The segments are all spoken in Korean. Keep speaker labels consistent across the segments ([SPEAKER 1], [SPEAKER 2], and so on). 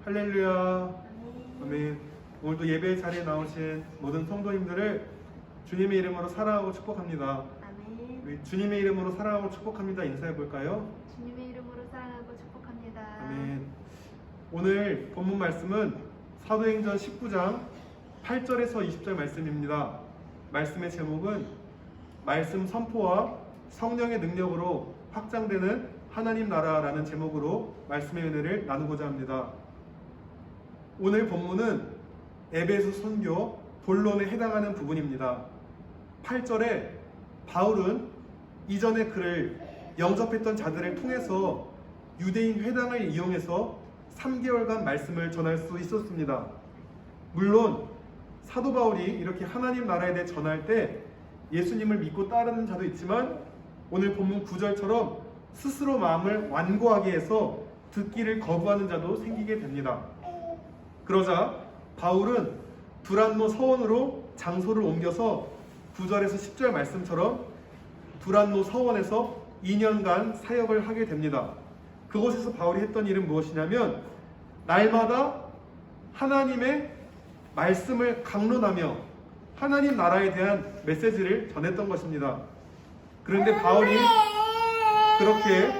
[SPEAKER 1] 할렐루야. 아멘. 오늘도 예배 자리에 나오신 모든 성도님들을 주님의 이름으로 사랑하고 축복합니다.
[SPEAKER 2] 아멘.
[SPEAKER 1] 우리 주님의 이름으로 사랑하고 축복합니다. 인사해 볼까요?
[SPEAKER 2] 주님의 이름으로 사랑하고 축복합니다.
[SPEAKER 1] 아멘. 오늘 본문 말씀은 사도행전 19장 8절에서 20절 말씀입니다. 말씀의 제목은 말씀 선포와 성령의 능력으로 확장되는 하나님 나라라는 제목으로 말씀의 은혜를 나누고자 합니다. 오늘 본문은 에베소 선교 본론에 해당하는 부분입니다. 8절에 바울은 이전에 그를 영접했던 자들을 통해서 유대인 회당을 이용해서 3개월간 말씀을 전할 수 있었습니다. 물론 사도 바울이 이렇게 하나님 나라에 대해 전할 때 예수님을 믿고 따르는 자도 있지만 오늘 본문 9절처럼 스스로 마음을 완고하게 해서 듣기를 거부하는 자도 생기게 됩니다. 그러자 바울은 두란노 서원으로 장소를 옮겨서 9절에서 10절 말씀처럼 두란노 서원에서 2년간 사역을 하게 됩니다. 그곳에서 바울이 했던 일은 무엇이냐면 날마다 하나님의 말씀을 강론하며 하나님 나라에 대한 메시지를 전했던 것입니다. 그런데 바울이 그렇게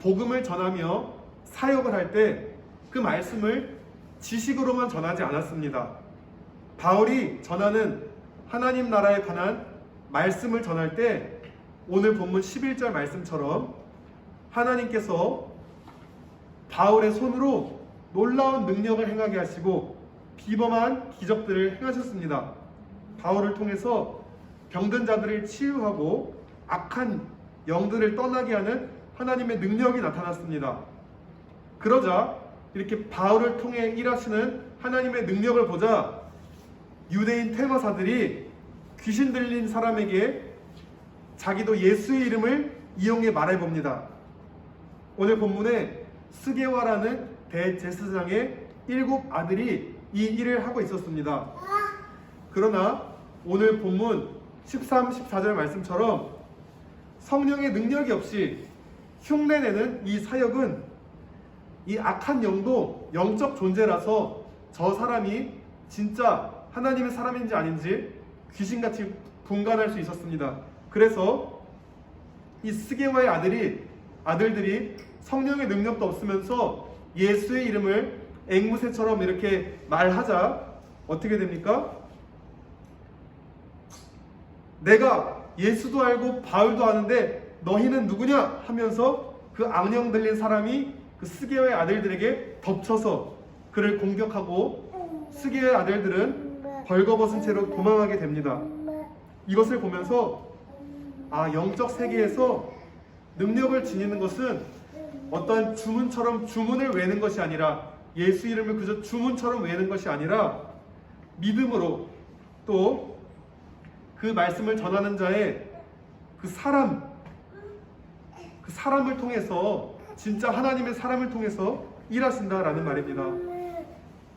[SPEAKER 1] 복음을 전하며 사역을 할 때 그 말씀을 지식으로만 전하지 않았습니다. 바울이 전하는 하나님 나라에 관한 말씀을 전할 때 오늘 본문 11절 말씀처럼 하나님께서 바울의 손으로 놀라운 능력을 행하게 하시고 비범한 기적들을 행하셨습니다. 바울을 통해서 병든 자들을 치유하고 악한 영들을 떠나게 하는 하나님의 능력이 나타났습니다. 그러자 이렇게 바울을 통해 일하시는 하나님의 능력을 보자 유대인 퇴마사들이 귀신 들린 사람에게 자기도 예수의 이름을 이용해 말해봅니다. 오늘 본문에 스게와라는 대제사장의 7 아들이 이 일을 하고 있었습니다. 그러나 오늘 본문 13, 14절 말씀처럼 성령의 능력이 없이 흉내내는 이 사역은 이 악한 영도 영적 존재라서 저 사람이 진짜 하나님의 사람인지 아닌지 귀신같이 분간할 수 있었습니다. 그래서 이 스게와의 아들들이 성령의 능력도 없으면서 예수의 이름을 앵무새처럼 이렇게 말하자 어떻게 됩니까? 내가 예수도 알고 바울도 아는데 너희는 누구냐? 하면서 그 악령 들린 사람이 그 스게와의 아들들에게 덮쳐서 그를 공격하고 스게와의 아들들은 벌거벗은 채로 도망하게 됩니다. 이것을 보면서 영적 세계에서 능력을 지니는 것은 어떤 주문처럼 주문을 외는 것이 아니라 예수 이름을 그저 주문처럼 외는 것이 아니라 믿음으로 또 그 말씀을 전하는 자의 그 사람을 통해서 진짜 하나님의 사람을 통해서 일하신다라는 말입니다.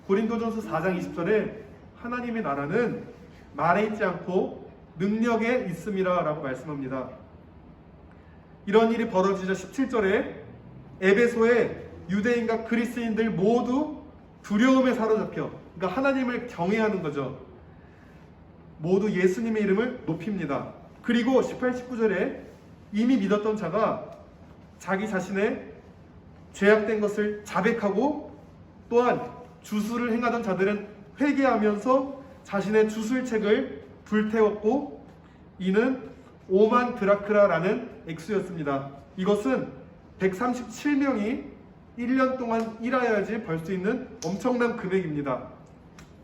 [SPEAKER 1] 고린도전서 4장 20절에 하나님의 나라는 말에 있지 않고 능력에 있음이라 라고 말씀합니다. 이런 일이 벌어지자 17절에 에베소의 유대인과 그리스인들 모두 두려움에 사로잡혀 그러니까 하나님을 경외하는 거죠. 모두 예수님의 이름을 높입니다. 그리고 18, 19절에 이미 믿었던 자가 자기 자신의 죄악된 것을 자백하고 또한 주술을 행하던 자들은 회개하면서 자신의 주술책을 불태웠고 이는 5만 드라크라라는 액수였습니다. 이것은 137명이 1년 동안 일하여야지 벌 수 있는 엄청난 금액입니다.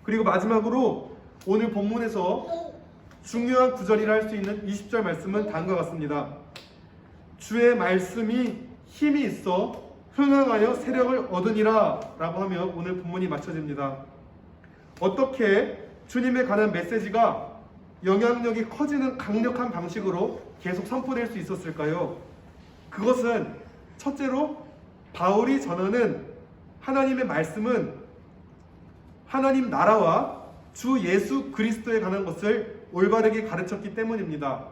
[SPEAKER 1] 그리고 마지막으로 오늘 본문에서 중요한 구절이라 할 수 있는 20절 말씀은 다음과 같습니다. 주의 말씀이 힘이 있어 흥황하여 세력을 얻으니라 라고 하며 오늘 본문이 마쳐집니다. 어떻게 주님에 관한 메시지가 영향력이 커지는 강력한 방식으로 계속 선포될 수 있었을까요? 그것은 첫째로 바울이 전하는 하나님의 말씀은 하나님 나라와 주 예수 그리스도에 관한 것을 올바르게 가르쳤기 때문입니다.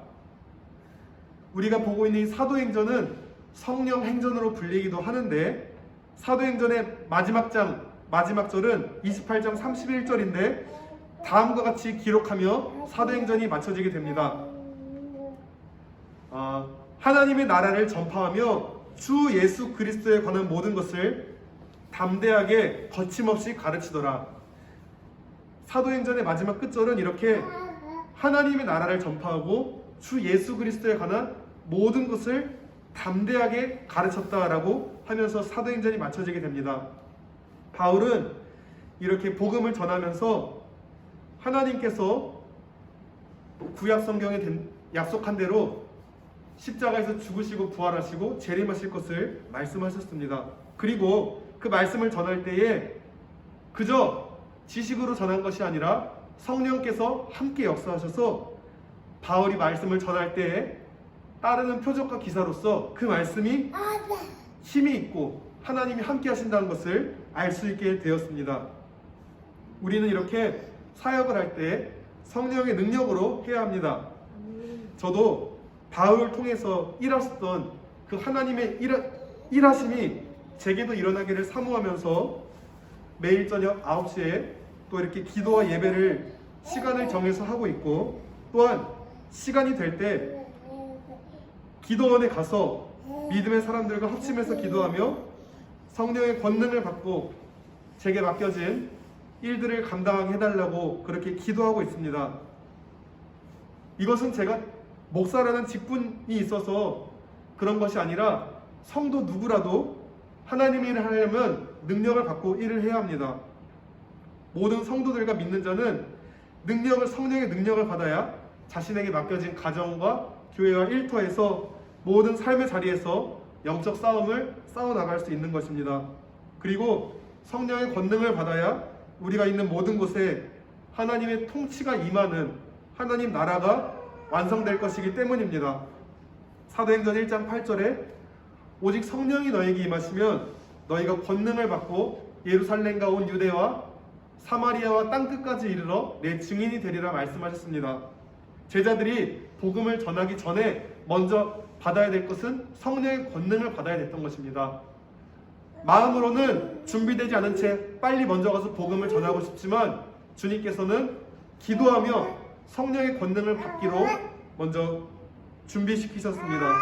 [SPEAKER 1] 우리가 보고 있는 이 사도행전은 성령 행전으로 불리기도 하는데 사도행전의 마지막 장 마지막 절은 28장 31절인데 다음과 같이 기록하며 사도행전이 마쳐지게 됩니다. 하나님의 나라를 전파하며 주 예수 그리스도에 관한 모든 것을 담대하게 거침없이 가르치더라. 사도행전의 마지막 끝절은 이렇게 하나님의 나라를 전파하고 주 예수 그리스도에 관한 모든 것을 담대하게 가르쳤다라고 하면서 사도행전이 마쳐지게 됩니다. 바울은 이렇게 복음을 전하면서 하나님께서 구약 성경에 약속한 대로 십자가에서 죽으시고 부활하시고 재림하실 것을 말씀하셨습니다. 그리고 그 말씀을 전할 때에 그저 지식으로 전한 것이 아니라 성령께서 함께 역사하셔서 바울이 말씀을 전할 때에 따르는 표적과 기사로서 그 말씀이 힘이 있고 하나님이 함께 하신다는 것을 알 수 있게 되었습니다. 우리는 이렇게 사역을 할 때 성령의 능력으로 해야 합니다. 저도 바울을 통해서 일하셨던 그 하나님의 일하심이 제게도 일어나기를 사모하면서 매일 저녁 9시에 또 이렇게 기도와 예배를 시간을 정해서 하고 있고, 또한 시간이 될 때 기도원에 가서 믿음의 사람들과 합심해서 기도하며 성령의 권능을 받고 제게 맡겨진 일들을 감당하게 해달라고 그렇게 기도하고 있습니다. 이것은 제가 목사라는 직분이 있어서 그런 것이 아니라 성도 누구라도 하나님 일을 하려면 능력을 받고 일을 해야 합니다. 모든 성도들과 믿는 자는 성령의 능력을 받아야 자신에게 맡겨진 가정과 교회와 일터에서 모든 삶의 자리에서 영적 싸움을 싸워나갈 수 있는 것입니다. 그리고 성령의 권능을 받아야 우리가 있는 모든 곳에 하나님의 통치가 임하는 하나님 나라가 완성될 것이기 때문입니다. 사도행전 1장 8절에 오직 성령이 너에게 임하시면 너희가 권능을 받고 예루살렘과 온 유대와 사마리아와 땅끝까지 이르러 내 증인이 되리라 말씀하셨습니다. 제자들이 복음을 전하기 전에 먼저 받아야 될 것은 성령의 권능을 받아야 됐던 것입니다. 마음으로는 준비되지 않은 채 빨리 먼저 가서 복음을 전하고 싶지만 주님께서는 기도하며 성령의 권능을 받기로 먼저 준비시키셨습니다.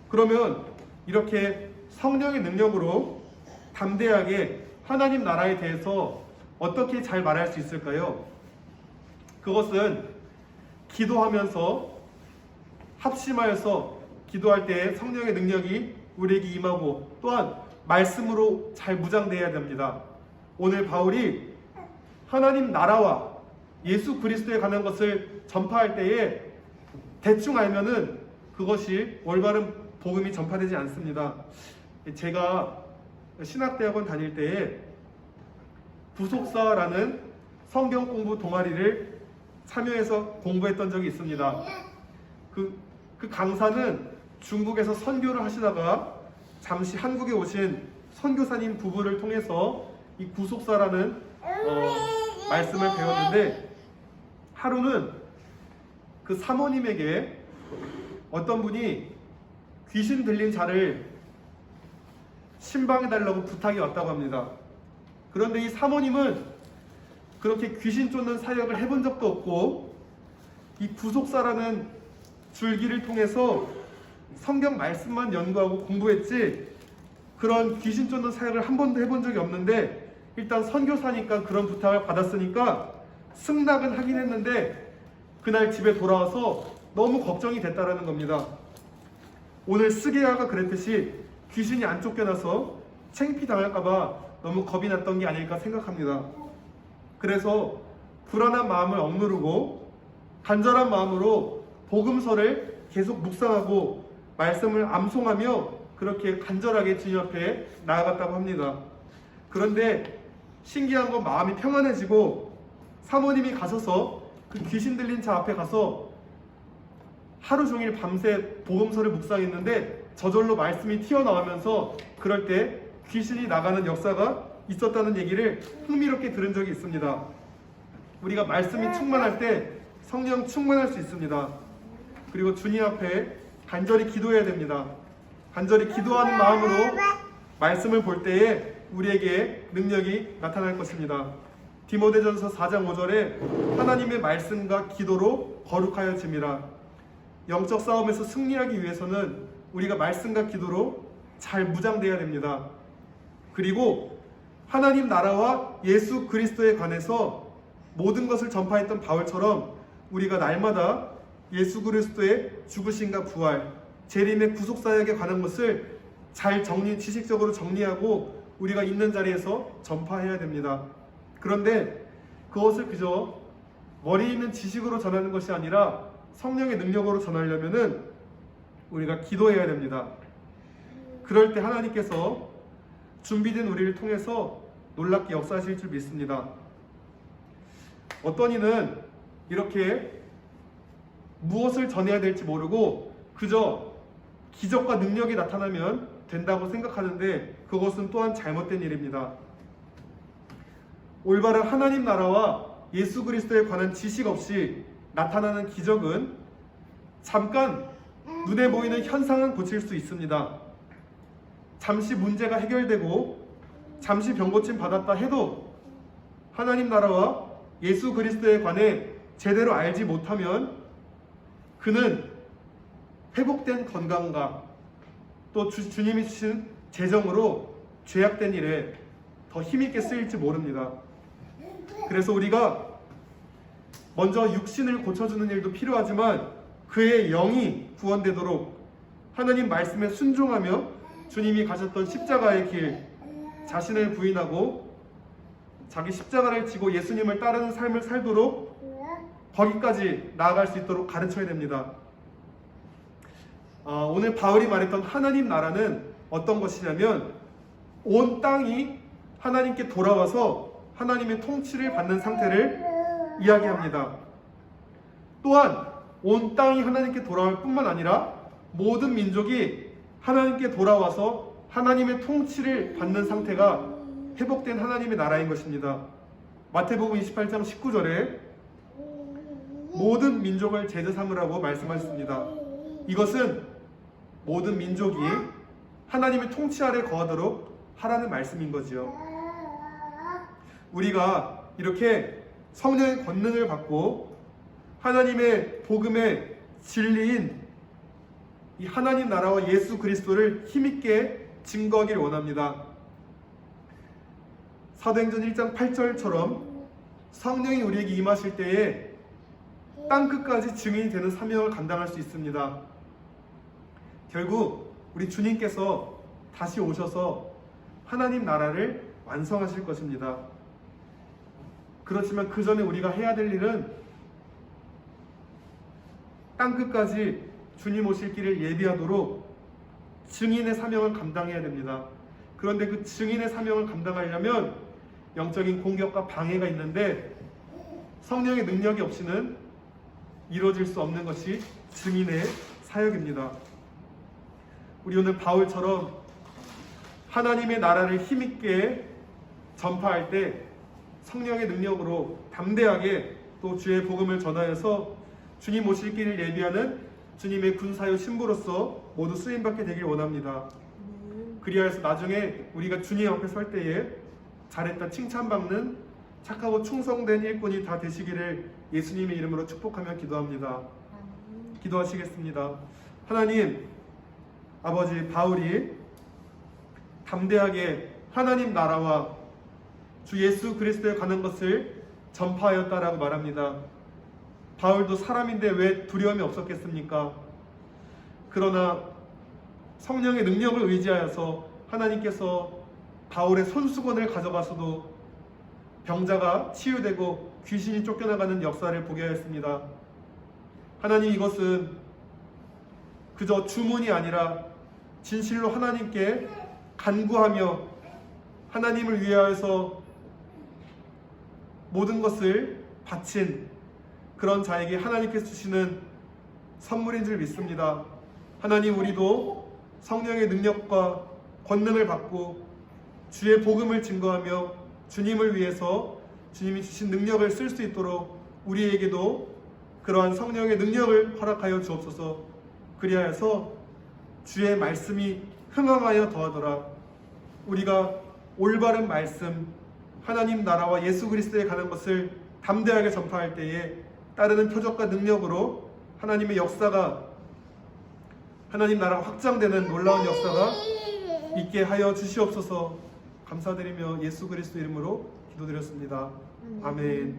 [SPEAKER 1] 그러면 이렇게 성령의 능력으로 담대하게 하나님 나라에 대해서 어떻게 잘 말할 수 있을까요? 그것은 기도하면서 합심하여서 기도할 때 성령의 능력이 우리에게 임하고 또한 말씀으로 잘 무장되어야 됩니다. 오늘 바울이 하나님 나라와 예수 그리스도에 관한 것을 전파할 때에 대충 알면은 그것이 올바른 복음이 전파되지 않습니다. 제가 신학대학원 다닐 때에 부속사라는 성경 공부 동아리를 참여해서 공부했던 적이 있습니다. 그 강사는 중국에서 선교를 하시다가 잠시 한국에 오신 선교사님 부부를 통해서 이 구속사라는 말씀을 배웠는데, 하루는 그 사모님에게 어떤 분이 귀신 들린 자를 신방해달라고 부탁이 왔다고 합니다. 그런데 이 사모님은 그렇게 귀신 쫓는 사역을 해본 적도 없고 이 구속사라는 줄기를 통해서 성경 말씀만 연구하고 공부했지 그런 귀신 쫓는 사역을 한 번도 해본 적이 없는데, 일단 선교사니까 그런 부탁을 받았으니까 승낙은 하긴 했는데 그날 집에 돌아와서 너무 걱정이 됐다라는 겁니다. 오늘 스게야가 그랬듯이 귀신이 안 쫓겨나서 창피당할까봐 너무 겁이 났던 게 아닐까 생각합니다. 그래서 불안한 마음을 억누르고 간절한 마음으로 복음서를 계속 묵상하고 말씀을 암송하며 그렇게 간절하게 주님 앞에 나아갔다고 합니다. 그런데 신기한 건 마음이 평안해지고 사모님이 가셔서 그 귀신 들린 자 앞에 가서 하루 종일 밤새 복음서를 묵상했는데 저절로 말씀이 튀어나오면서 그럴 때 귀신이 나가는 역사가 있었다는 얘기를 흥미롭게 들은 적이 있습니다. 우리가 말씀이 충만할 때 성령 충만할 수 있습니다. 그리고 주님 앞에 간절히 기도해야 됩니다. 간절히 기도하는 마음으로 말씀을 볼 때에 우리에게 능력이 나타날 것입니다. 디모데전서 4장 5절에 하나님의 말씀과 기도로 거룩하여짐이라. 영적 싸움에서 승리하기 위해서는 우리가 말씀과 기도로 잘 무장되어야 됩니다. 그리고 하나님 나라와 예수 그리스도에 관해서 모든 것을 전파했던 바울처럼 우리가 날마다 예수 그리스도의 죽으심과 부활, 재림의 구속사역에 관한 것을 잘 지식적으로 정리하고 우리가 있는 자리에서 전파해야 됩니다. 그런데 그것을 그저 머리 있는 지식으로 전하는 것이 아니라 성령의 능력으로 전하려면은 우리가 기도해야 됩니다. 그럴 때 하나님께서 준비된 우리를 통해서 놀랍게 역사하실 줄 믿습니다. 어떤 이는 이렇게 무엇을 전해야 될지 모르고 그저 기적과 능력이 나타나면 된다고 생각하는데 그것은 또한 잘못된 일입니다. 올바른 하나님 나라와 예수 그리스도에 관한 지식 없이 나타나는 기적은 잠깐 눈에 보이는 현상은 고칠 수 있습니다. 잠시 문제가 해결되고 잠시 병고침 받았다 해도 하나님 나라와 예수 그리스도에 관해 제대로 알지 못하면 그는 회복된 건강과 또 주님이 주신 재정으로 죄악된 일에 더 힘있게 쓰일지 모릅니다. 그래서 우리가 먼저 육신을 고쳐주는 일도 필요하지만 그의 영이 구원되도록 하나님 말씀에 순종하며 주님이 가셨던 십자가의 길, 자신을 부인하고 자기 십자가를 지고 예수님을 따르는 삶을 살도록 거기까지 나아갈 수 있도록 가르쳐야 됩니다. 오늘 바울이 말했던 하나님 나라는 어떤 것이냐면 온 땅이 하나님께 돌아와서 하나님의 통치를 받는 상태를 이야기합니다. 또한 온 땅이 하나님께 돌아올 뿐만 아니라 모든 민족이 하나님께 돌아와서 하나님의 통치를 받는 상태가 회복된 하나님의 나라인 것입니다. 마태복음 28장 19절에 모든 민족을 제자 삼으라고 말씀하셨습니다. 이것은 모든 민족이 하나님의 통치 아래 거하도록 하라는 말씀인 거지요. 우리가 이렇게 성령의 권능을 받고 하나님의 복음의 진리인 이 하나님 나라와 예수 그리스도를 힘있게 증거하기를 원합니다. 사도행전 1장 8절처럼 성령이 우리에게 임하실 때에 땅끝까지 증인이 되는 사명을 감당할 수 있습니다. 결국 우리 주님께서 다시 오셔서 하나님 나라를 완성하실 것입니다. 그렇지만 그 전에 우리가 해야 될 일은 땅끝까지 주님 오실 길을 예비하도록 증인의 사명을 감당해야 됩니다. 그런데 그 증인의 사명을 감당하려면 영적인 공격과 방해가 있는데 성령의 능력이 없이는 이루어질 수 없는 것이 증인의 사역입니다. 우리 오늘 바울처럼 하나님의 나라를 힘있게 전파할 때 성령의 능력으로 담대하게 또 주의 복음을 전하여서 주님 오실 길을 예비하는 주님의 군사요 신부로서 모두 쓰임받게 되길 원합니다. 그리하여서 나중에 우리가 주님 앞에 설 때에 잘했다 칭찬받는 착하고 충성된 일꾼이 다 되시기를 예수님의 이름으로 축복하며 기도합니다. 기도하시겠습니다. 하나님 아버지, 바울이 담대하게 하나님 나라와 주 예수 그리스도에 관한 것을 전파하였다라고 말합니다. 바울도 사람인데 왜 두려움이 없었겠습니까? 그러나 성령의 능력을 의지하여서 하나님께서 바울의 손수건을 가져가서도 병자가 치유되고 귀신이 쫓겨나가는 역사를 보게 하였습니다. 하나님, 이것은 그저 주문이 아니라 진실로 하나님께 간구하며 하나님을 위하여서 모든 것을 바친 그런 자에게 하나님께서 주시는 선물인 줄 믿습니다. 하나님, 우리도 성령의 능력과 권능을 받고 주의 복음을 증거하며 주님을 위해서 주님이 주신 능력을 쓸 수 있도록 우리에게도 그러한 성령의 능력을 허락하여 주옵소서. 그리하여서 주의 말씀이 흥황하여 더하더라. 우리가 올바른 말씀, 하나님 나라와 예수 그리스도에 관한 것을 담대하게 전파할 때에 따르는 표적과 능력으로 하나님의 역사가, 하나님 나라가 확장되는 놀라운 역사가 있게 하여 주시옵소서. 감사드리며 예수 그리스도 이름으로 기도드렸습니다. 아멘.